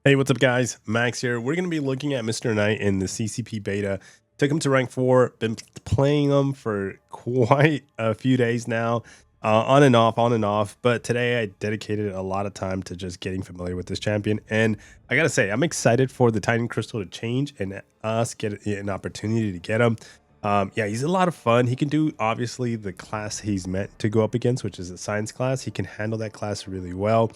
Hey, what's up, guys? Max here. We're going to be looking at Mr. Knight in the CCP beta. Took him to rank 4. Been playing him for quite a few days now, on and off, on and off. But today I dedicated a lot of time to just getting familiar with this champion. And I got to say, I'm excited for the Titan Crystal to change and us get an opportunity to get him. Yeah, he's a lot of fun. He can do, obviously, the class he's meant to go up against, which is a science class. He can handle that class really well.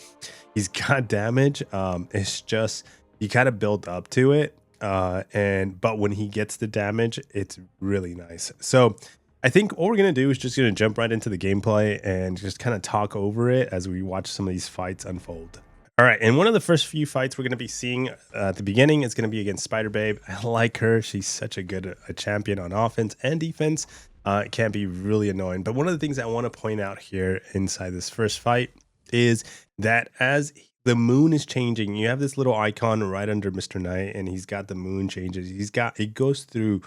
He's got damage. It's just you kind of build up to it. But when he gets the damage, it's really nice. So I think what we're going to do is just going to jump right into the gameplay and just kind of talk over it as we watch some of these fights unfold. All right, and one of the first few fights we're going to be seeing at the beginning is going to be against Spider Babe. I like her. She's such a good champion on offense and defense. It can be really annoying. But one of the things I want to point out here inside this first fight is that as the moon is changing, you have this little icon right under Mr. Knight, and he's got the moon changes. It goes through,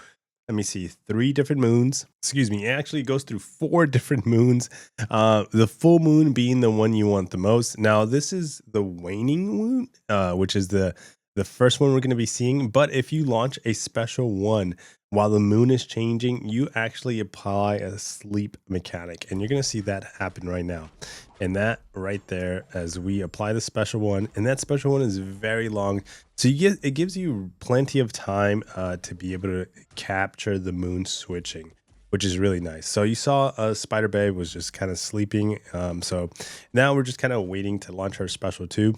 let me see, 3 different moons. Excuse me, it actually goes through 4 different moons. The full moon being the one you want the most. Now, this is the waning moon, which is the first one we're going to be seeing. But if you launch a special one while the moon is changing, you actually apply a sleep mechanic, and you're going to see that happen right now. And that right there, as we apply the special one, and that special one is very long, so it gives you plenty of time to be able to capture the moon switching, which is really nice. So you saw Spider Babe was just kind of sleeping, so now we're just kind of waiting to launch our special 2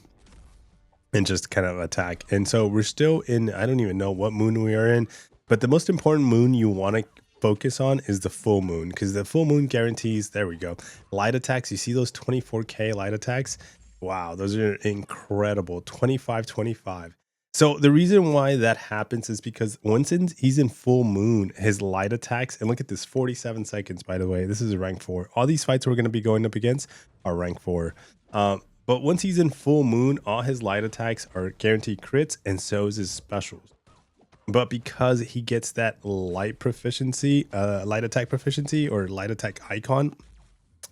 and just kind of attack. And so we're still in, I don't even know what moon we are in, but the most important moon you want to focus on is the full moon, because the full moon guarantees, there we go, light attacks. You see those 24k light attacks? Wow, those are incredible. 25. So the reason why that happens is because once he's in full moon, his light attacks, and look at this, 47 seconds, by the way, this is a rank 4. All these fights we're going to be going up against are rank 4. But once he's in full moon, all his light attacks are guaranteed crits, and so is his specials. But because he gets that light proficiency, light attack proficiency, or light attack icon,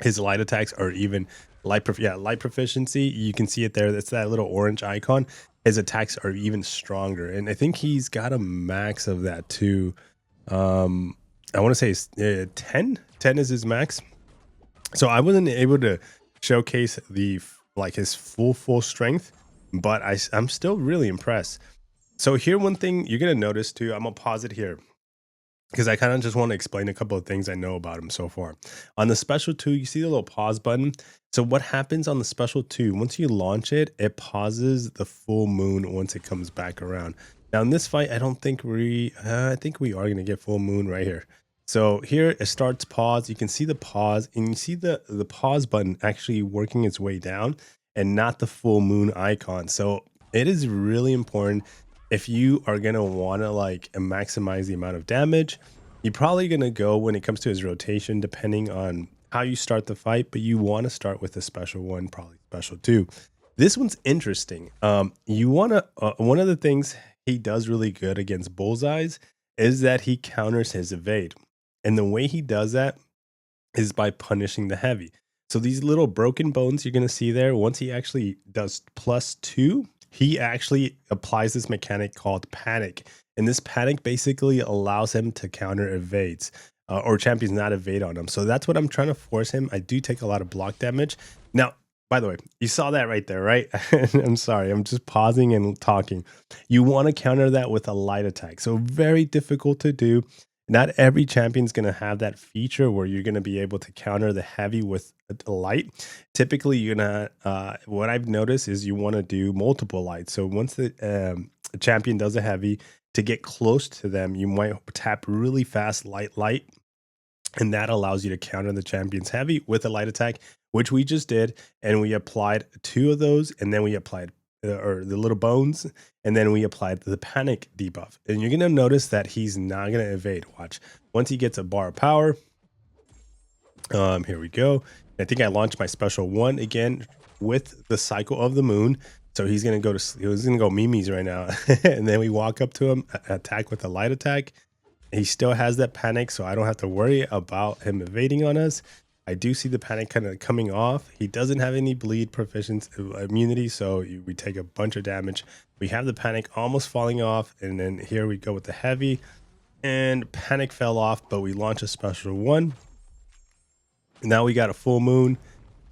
his light attacks are even light proficiency. You can see it there. That's that little orange icon. His attacks are even stronger, and I think he's got a max of that too. I want to say 10. 10 is his max. So I wasn't able to showcase his full strength, but I'm still really impressed. So here, one thing you're going to notice too, I'm going to pause it here because I kind of just want to explain a couple of things I know about him so far. On the special 2, you see the little pause button. So what happens on the special 2, once you launch it, it pauses the full moon once it comes back around. Now in this fight, I think we are going to get full moon right here. So here it starts pause. You can see the pause, and you see the pause button actually working its way down and not the full moon icon. So it is really important. If you are going to want to maximize the amount of damage, you're probably going to go, when it comes to his rotation, depending on how you start the fight, but you want to start with a special 1, probably special 2. This one's interesting. You want to, one of the things he does really good against bullseyes is that he counters his evade. And the way he does that is by punishing the heavy. So these little broken bones you're going to see there, once he actually does +2, he actually applies this mechanic called panic. And this panic basically allows him to counter evades, or champions not evade on him. So that's what I'm trying to force him. I do take a lot of block damage. Now, by the way, you saw that right there, right? I'm sorry, I'm just pausing and talking. You want to counter that with a light attack. So very difficult to do. Not every champion is going to have that feature where you're going to be able to counter the heavy with a light. Typically, you're going to, what I've noticed is you want to do multiple lights. So once the champion does a heavy, to get close to them, you might tap really fast light, and that allows you to counter the champion's heavy with a light attack, which we just did. And we applied 2 of those, and then we applied or the little bones, and then we applied the panic debuff. And you're going to notice that he's not going to evade. Watch. Once he gets a bar of power, here we go. I think I launched my special 1 again with the cycle of the moon. So he's going to go Mimi's right now. And then we walk up to him, attack with a light attack. He still has that panic, so I don't have to worry about him evading on us. I do see the panic kind of coming off. He doesn't have any bleed proficiency immunity, so we take a bunch of damage. We have the panic almost falling off, and then here we go with the heavy, and panic fell off, but we launch a special one. Now we got a full moon,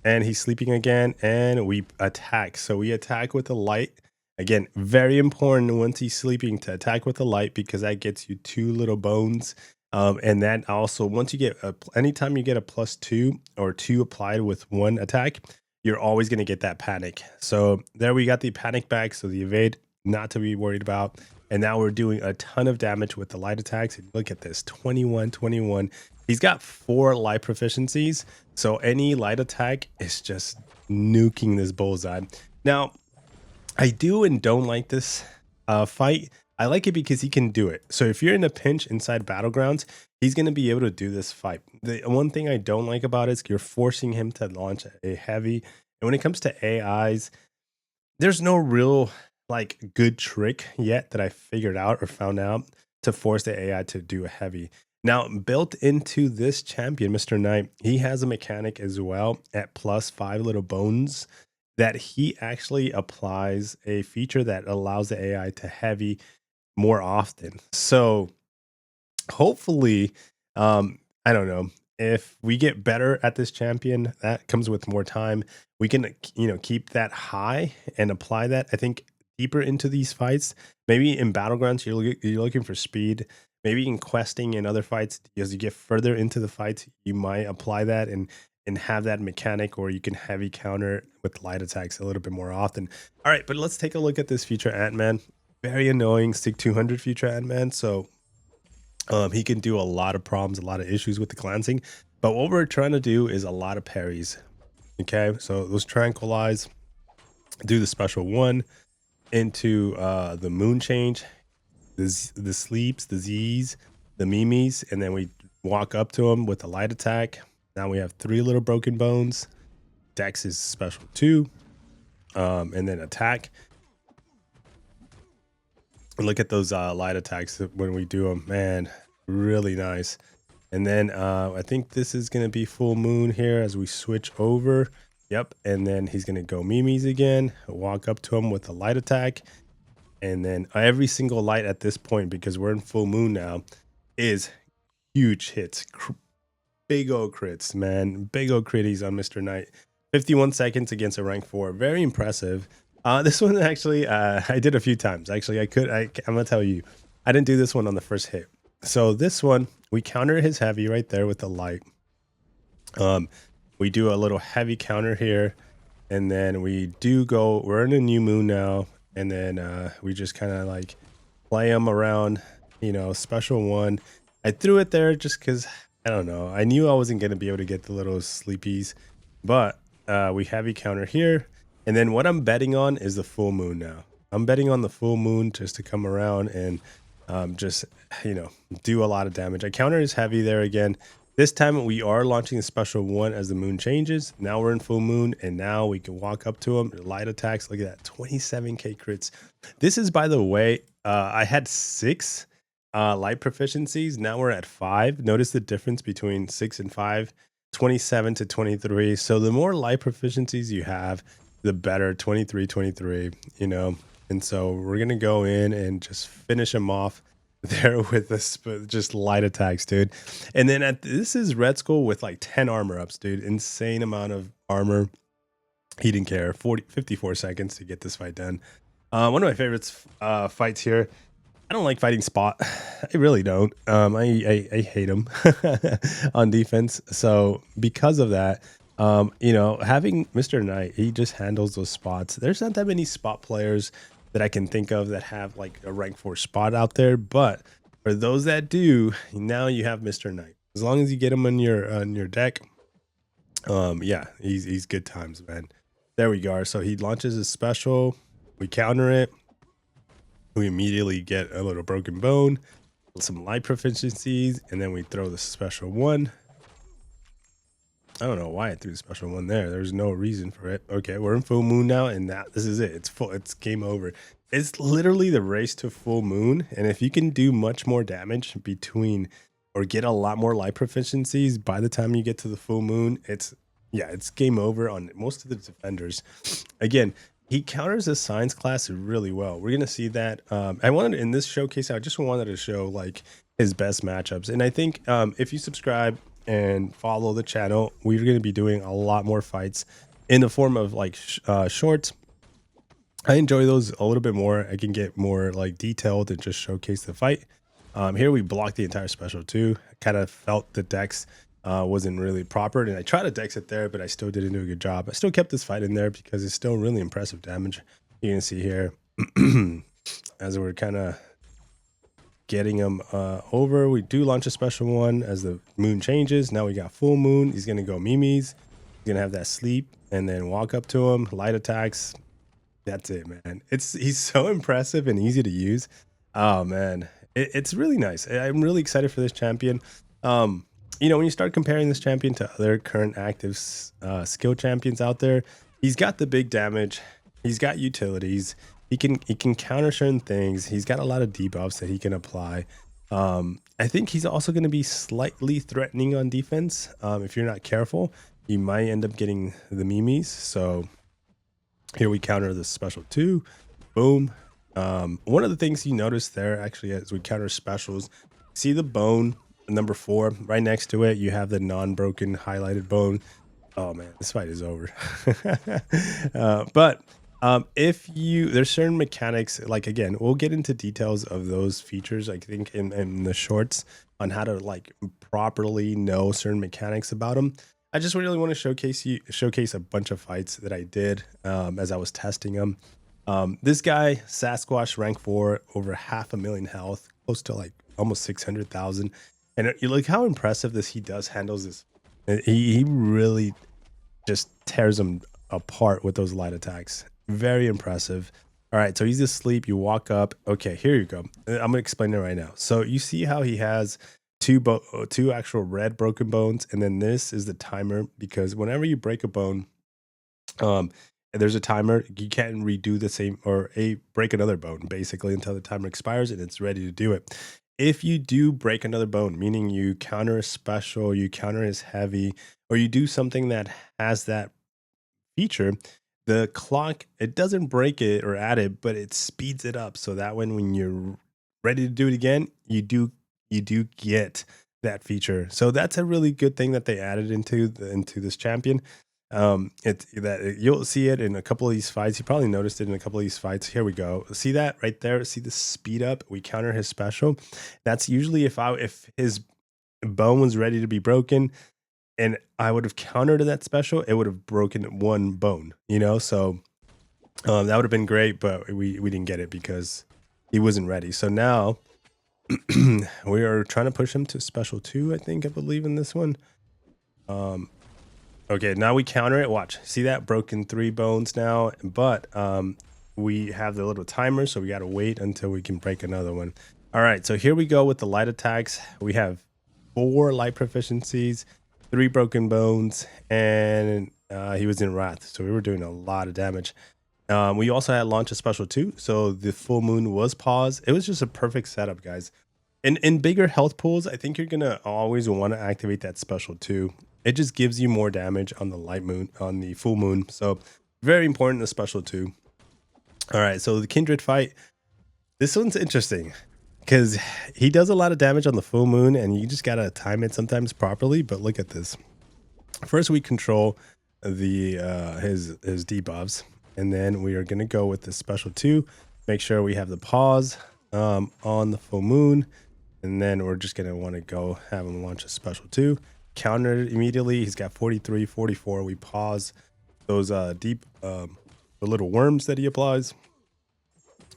and he's sleeping again, and we attack. So we attack with the light. Again, very important once he's sleeping to attack with the light, because that gets you 2 little bones. And then also, once you get anytime you get a +2 or 2 applied with one attack, you're always going to get that panic. So there we got the panic back. So the evade, not to be worried about. And now we're doing a ton of damage with the light attacks. And look at this, 21, 21. He's got 4 light proficiencies. So any light attack is just nuking this bullseye. Now, I do and don't like this fight. I like it because he can do it. So if you're in a pinch inside Battlegrounds, he's going to be able to do this fight. The one thing I don't like about it is you're forcing him to launch a heavy. And when it comes to AIs, there's no real like good trick yet that I figured out or found out to force the AI to do a heavy. Now, built into this champion, Mr. Knight, he has a mechanic as well at +5 little bones that he actually applies a feature that allows the AI to heavy more often. So hopefully, I don't know, if we get better at this champion, that comes with more time. We can, keep that high and apply that, I think, deeper into these fights. Maybe in Battlegrounds, you're looking for speed. Maybe in questing and other fights, as you get further into the fights, you might apply that and have that mechanic, or you can heavy counter with light attacks a little bit more often. All right, but let's take a look at this future Ant-Man. Very annoying stick 200 future Ant-Man. So he can do a lot of problems, a lot of issues with the glancing. But what we're trying to do is a lot of parries. Okay, so those tranquilize, do the special one into the moon change, the sleeps, the Z's, the mimes, and then we walk up to him with a light attack. Now we have 3 little broken bones. Dex is special 2, and then attack. Look at those light attacks when we do them, man, really nice. And then I think this is going to be full moon here as we switch over. Yep, and then he's going to go mimes again, walk up to him with a light attack. And then every single light at this point, because we're in full moon now, is huge hits. Big old crits, man. Big old critties on Mr. Knight. 51 seconds against a rank 4. Very impressive. This one actually, I did a few times. Actually, I'm going to tell you, I didn't do this one on the first hit. So this one, we counter his heavy right there with the light. We do a little heavy counter here. And then we're in a new moon now. And then we just kind of like play him around, special one. I threw it there just because, I don't know. I knew I wasn't going to be able to get the little sleepies. But we heavy counter here. And then what I'm betting on is the full moon now. I'm betting on the full moon just to come around and just, do a lot of damage. I counter his heavy there again. This time we are launching a special one as the moon changes. Now we're in full moon, and now we can walk up to him. Light attacks. Look at that, 27k crits. This is, by the way, I had 6 light proficiencies. Now we're at 5. Notice the difference between 6 and 5, 27 to 23. So the more light proficiencies you have, the better. 23, 23, And so we're going to go in and just finish him off there with this, just light attacks, dude. And then this is Red Skull with like 10 armor ups, dude. Insane amount of armor. He didn't care. 54 seconds to get this fight done. One of my favorites fights here. I don't like fighting Spot. I really don't. I hate him on defense. So because of that, having Mr. Knight, he just handles those spots. There's not that many Spot players that I can think of that have like a rank 4 Spot out there. But for those that do, now you have Mr. Knight. As long as you get him on your deck, yeah, he's good times, man. There we go. So he launches his special. We counter it. We immediately get a little broken bone, some light proficiencies, and then we throw the special one. I don't know why I threw the special one there. There's no reason for it. Okay, we're in full moon now, and this is it. It's full. It's game over. It's literally the race to full moon, and if you can do much more damage between or get a lot more light proficiencies, by the time you get to the full moon, it's game over on most of the defenders. Again, he counters the science class really well. We're gonna see that. I wanted in this showcase, I just wanted to show like his best matchups, and I think if you subscribe and follow the channel, we're gonna be doing a lot more fights in the form of like shorts. I enjoy those a little bit more. I can get more like detailed and just showcase the fight. Here we blocked the entire special too. I kind of felt the dex wasn't really proper, and I tried to dex it there, but I still didn't do a good job. I still kept this fight in there because it's still really impressive damage. You can see here as we're kind of getting him over. We do launch a special one as the moon changes. Now we got full moon. He's gonna go Mimi's. He's gonna have that sleep and then walk up to him, light attacks. That's it, man. He's so impressive and easy to use. Oh man, it's really nice. I'm really excited for this champion. You know, when you start comparing this champion to other current active skill champions out there, he's got the big damage. He's got utilities. He can counter certain things. He's got a lot of debuffs that he can apply. I think he's also going to be slightly threatening on defense. If you're not careful, you might end up getting the Mimis. So here we counter the special 2. Boom. One of the things you notice there actually as we counter specials, see the bone number 4 right next to it. You have the non-broken highlighted bone. Oh man, this fight is over. But if there's certain mechanics, like again, we'll get into details of those features, I think in the shorts on how to like properly know certain mechanics about them. I just really want to showcase a bunch of fights that I did as I was testing them. This guy, Sasquatch, rank 4, over 500,000 health, close to like almost 600,000. And you look how impressive he handles this. He really just tears them apart with those light attacks. Very impressive. All right, so he's asleep. You walk up. Okay, here you go. I'm gonna explain it right now. So you see how he has two actual red broken bones, and then this is the timer, because whenever you break a bone, there's a timer. You can't redo the same or break another bone basically until the timer expires and it's ready to do it. If you do break another bone, meaning you counter a special, you counter his heavy, or you do something that has that feature, the clock, it doesn't break it or add it, but it speeds it up, so that when you're ready to do it again, you do get that feature. So that's a really good thing that they added into this champion. You'll see it in a couple of these fights. You probably noticed it in a couple of these fights. Here we go. See that right there? See the speed up? We counter his special. That's usually if his bone was ready to be broken and I would have countered that special, it would have broken one bone, you know? So that would have been great, but we didn't get it because he wasn't ready. So now we are trying to push him to special 2, I believe in this one. Okay, now we counter it. Watch. See that? Broken 3 bones now. But we have the little timer, so we got to wait until we can break another one. All right, so here we go with the light attacks. We have 4 light proficiencies, 3 broken bones, and he was in Wrath, so we were doing a lot of damage. We also had launch a special 2, so the full moon was paused. It was just a perfect setup, guys. In bigger health pools, I think you're going to always want to activate that special 2. It just gives you more damage on the light moon, on the full moon. So very important, the special 2. All right, so the Kindred fight. This one's interesting because he does a lot of damage on the full moon and you just got to time it sometimes properly. But look at this. First, we control the his debuffs, and then we are going to go with the special 2. Make sure we have the pause on the full moon. And then we're just going to want to go have him launch a special 2. Counter it immediately. He's got 43, 44. We pause those the little worms that he applies.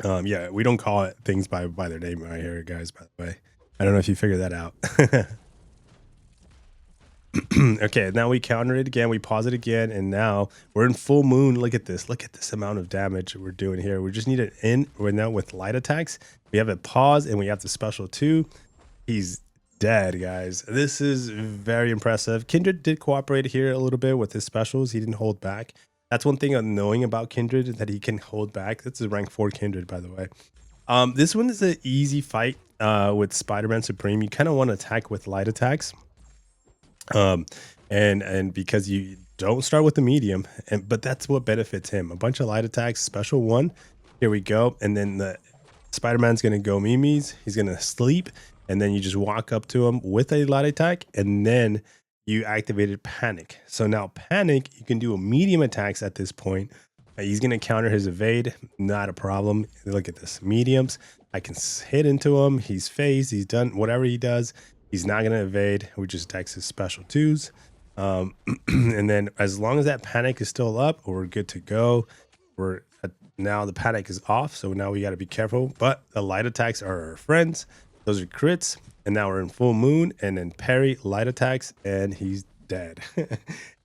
Yeah, we don't call it things by their name right here, guys, by the way. I don't know if you figured that out. Okay, now we counter it again. We pause it again, and now we're in full moon. Look at this. Look at this amount of damage we're doing here. We just need it in. We're now with light attacks. We have a pause, and we have the special 2. He's dead, guys. This is very impressive. Kindred did cooperate here a little bit with his specials. He didn't hold back. That's one thing I'm knowing about Kindred, that he can hold back. That's a rank 4 Kindred, by the way. This one is an easy fight. with Spider-Man Supreme, you kind of want to attack with light attacks. Um, and because you don't start with the medium, and but that's what benefits him. A bunch of light attacks, special one. Here we go. And then the Spider-Man's gonna go Mimi's, he's gonna sleep, and then you just walk up to him with a light attack, and then you activated panic. So now panic, you can do a medium attacks at this point. He's gonna counter his evade, not a problem. Look at this, mediums. I can hit into him. He's phased. He's done whatever he does. He's not gonna evade. We just attacks his special twos, and then as long as that panic is still up, we're good to go. We're now the panic is off, so now we got to be careful. But the light attacks are our friends. Those are crits, and now we're in full moon, and then parry light attacks, and he's dead.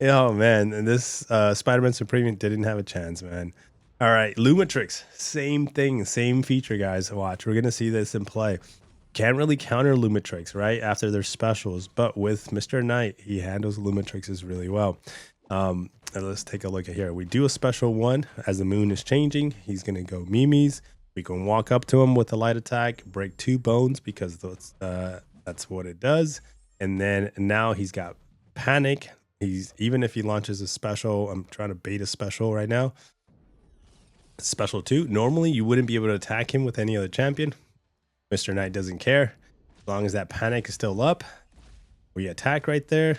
Oh man, and this Spider-Man Supreme didn't have a chance, man. All right, Lumatrix, same thing, same feature, guys. Watch, we're gonna see this in play. Can't really counter Lumatrix right after their specials, but with Mr. Knight, he handles Lumatrixes really well. Let's take a look at here. We do a special one as the moon is changing. He's gonna go Mimi's. We can walk up to him with a light attack, break 2 bones because that's what it does. And then now he's got panic. He's even if he launches a special, I'm trying to bait a special right now. Special 2. Normally you wouldn't be able to attack him with any other champion. Mr. Knight doesn't care. As long as that panic is still up, we attack right there.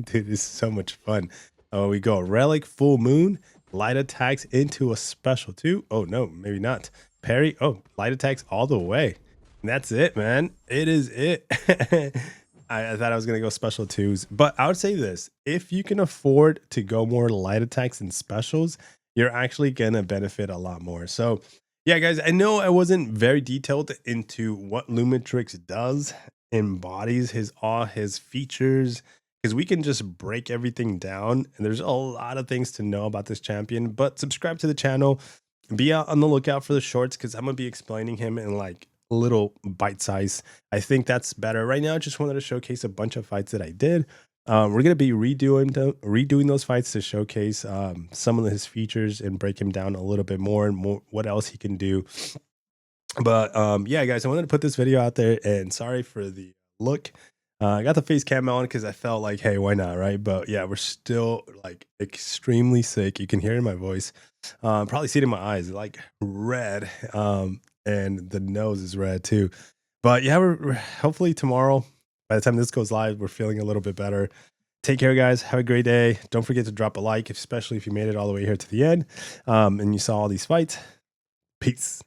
Dude, this is so much fun. Oh, we go relic, full moon, light attacks into a special 2. Oh no, maybe not. Parry. Oh, light attacks all the way. And that's it, man. It is it. I thought I was gonna go special 2s, but I would say this: if you can afford to go more light attacks and specials, you're actually gonna benefit a lot more. So yeah, guys, I know I wasn't very detailed into what Lumatrix does, embodies all his features, because we can just break everything down. And there's a lot of things to know about this champion, but subscribe to the channel. Be out on the lookout for the shorts because I'm going to be explaining him in like little bite size. I think that's better. Right now, I just wanted to showcase a bunch of fights that I did. We're going to be redoing those fights to showcase some of his features and break him down a little bit more and what else he can do. But yeah, guys, I wanted to put this video out there, and sorry for the look. I got the face cam on because I felt like, hey, why not, right? But yeah, we're still like extremely sick. You can hear it in my voice. Probably see it in my eyes, like red, and the nose is red too. But yeah, we're hopefully tomorrow, by the time this goes live, we're feeling a little bit better. Take care, guys. Have a great day. Don't forget to drop a like, especially if you made it all the way here to the end and you saw all these fights. Peace.